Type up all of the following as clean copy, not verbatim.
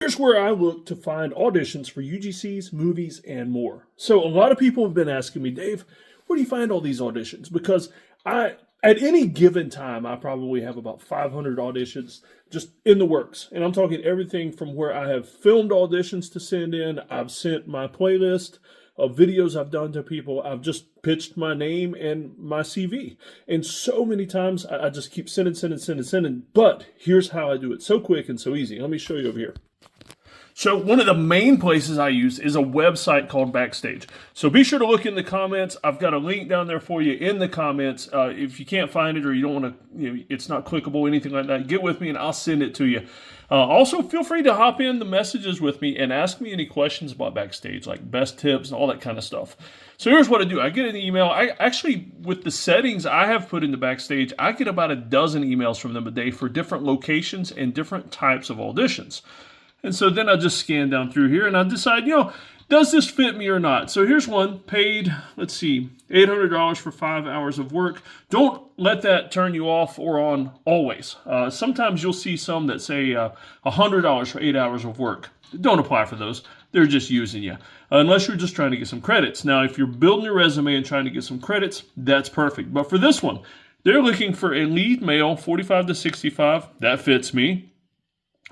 here's where I look to find auditions for UGCs, movies, and more. So a lot of people have been asking me, Dave, where do you find all these auditions? Because at any given time, I probably have about 500 auditions just in the works. And I'm talking everything from where I have filmed auditions to send in. I've sent my playlist of videos I've done to people. I've just pitched my name and my CV. And so many times I just keep sending. But here's how I do it so quick and so easy. Let me show you over here. So one of the main places I use is a website called Backstage. So be sure to look in the comments. I've got a link down there for you in the comments. If you can't find it or you don't want to, it's not clickable, anything like that, get with me and I'll send it to you. Also, feel free to hop in the messages with me and ask me any questions about Backstage, like best tips and all that kind of stuff. So here's what I do. I get an email. I actually, with the settings I have put into Backstage, I get about a dozen emails from them a day for different locations and different types of auditions. And so then I just scan down through here and I decide, does this fit me or not? So here's one, paid, let's see, $800 for 5 hours of work. Don't let that turn you off or on always. Sometimes you'll see some that say $100 for 8 hours of work. Don't apply for those. They're just using you. Unless you're just trying to get some credits. Now, if you're building your resume and trying to get some credits, that's perfect. But for this one, they're looking for a lead male, 45 to 65. That fits me.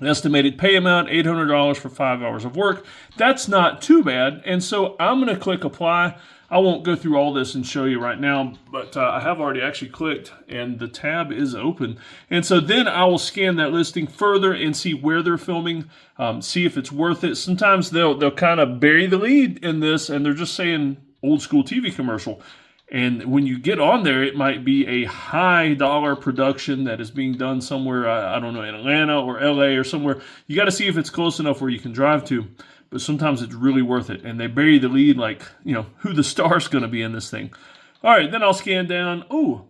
Estimated pay amount, $800 for 5 hours of work. That's not too bad. And so I'm going to click apply. I won't go through all this and show you right now, but I have already actually clicked and the tab is open. And so then I will scan that listing further and see where they're filming, see if it's worth it. Sometimes they'll kind of bury the lead in this and they're just saying old school TV commercial. And when you get on there, it might be a high dollar production that is being done somewhere, I don't know, in Atlanta or LA or somewhere. You got to see if it's close enough where you can drive to. But sometimes it's really worth it. And they bury the lead like, who the star's going to be in this thing. All right, then I'll scan down. Oh,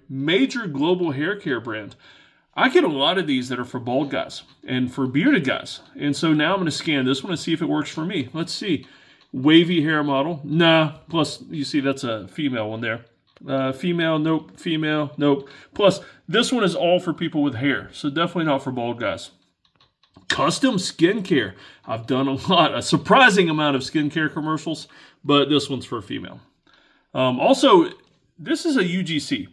major global hair care brand. I get a lot of these that are for bald guys and for bearded guys. And so now I'm going to scan this one and see if it works for me. Let's see. Wavy hair model. Nah. Plus, you see that's a female one there. Female, nope. Female, nope. Plus, this one is all for people with hair. So definitely not for bald guys. Custom skincare. I've done a surprising amount of skincare commercials, but this one's for a female. Also, this is a UGC,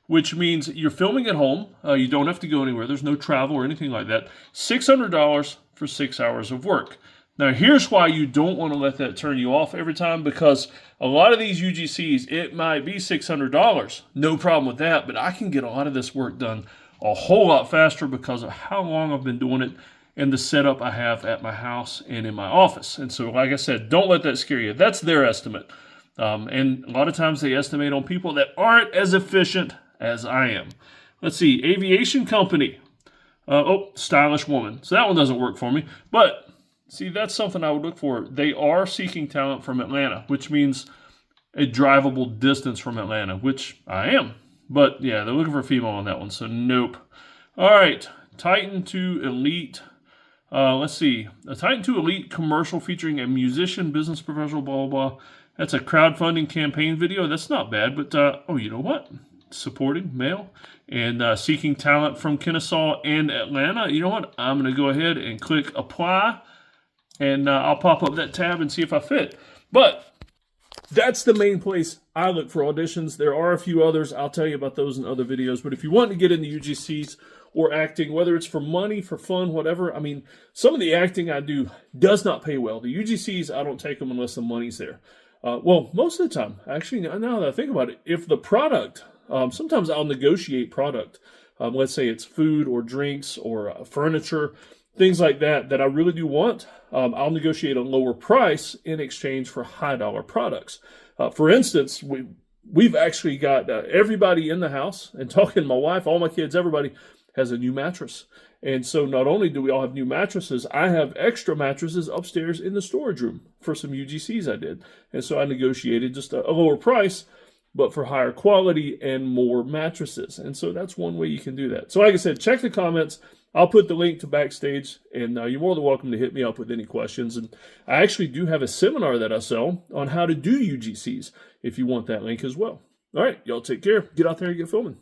which means you're filming at home. You don't have to go anywhere. There's no travel or anything like that. $600 for 6 hours of work. Now, here's why you don't want to let that turn you off every time, because a lot of these UGCs, it might be $600. No problem with that, but I can get a lot of this work done a whole lot faster because of how long I've been doing it and the setup I have at my house and in my office. And so, like I said, don't let that scare you. That's their estimate. And a lot of times they estimate on people that aren't as efficient as I am. Let's see, aviation company. Stylish woman. So that one doesn't work for me, but see, that's something I would look for. They are seeking talent from Atlanta, which means a drivable distance from Atlanta, which I am. But yeah, they're looking for a female on that one, so nope. All right, Titan 2 Elite. Let's see. A Titan 2 Elite commercial featuring a musician, business professional, blah, blah, blah. That's a crowdfunding campaign video. That's not bad, but you know what? Supporting male and seeking talent from Kennesaw and Atlanta. You know what? I'm going to go ahead and click apply. And I'll pop up that tab and see if I fit. But that's the main place I look for auditions. There are a few others. I'll tell you about those in other videos. But if you want to get into UGCs or acting, whether it's for money, for fun, whatever, I mean, some of the acting I do does not pay well. The UGCs, I don't take them unless the money's there. Well, most of the time, actually, now that I think about it, if the product, sometimes I'll negotiate product. Let's say it's food or drinks or furniture, things like that I really do want. I'll negotiate a lower price in exchange for high dollar products. For instance, we've actually got everybody in the house, and talking to my wife, all my kids, everybody has a new mattress. And so not only do we all have new mattresses, I have extra mattresses upstairs in the storage room for some UGCs I did. And so I negotiated just a lower price, but for higher quality and more mattresses. And so that's one way you can do that. So like I said, check the comments. I'll put the link to Backstage, and you're more than welcome to hit me up with any questions. And I actually do have a seminar that I sell on how to do UGCs if you want that link as well. All right, y'all take care. Get out there and get filming.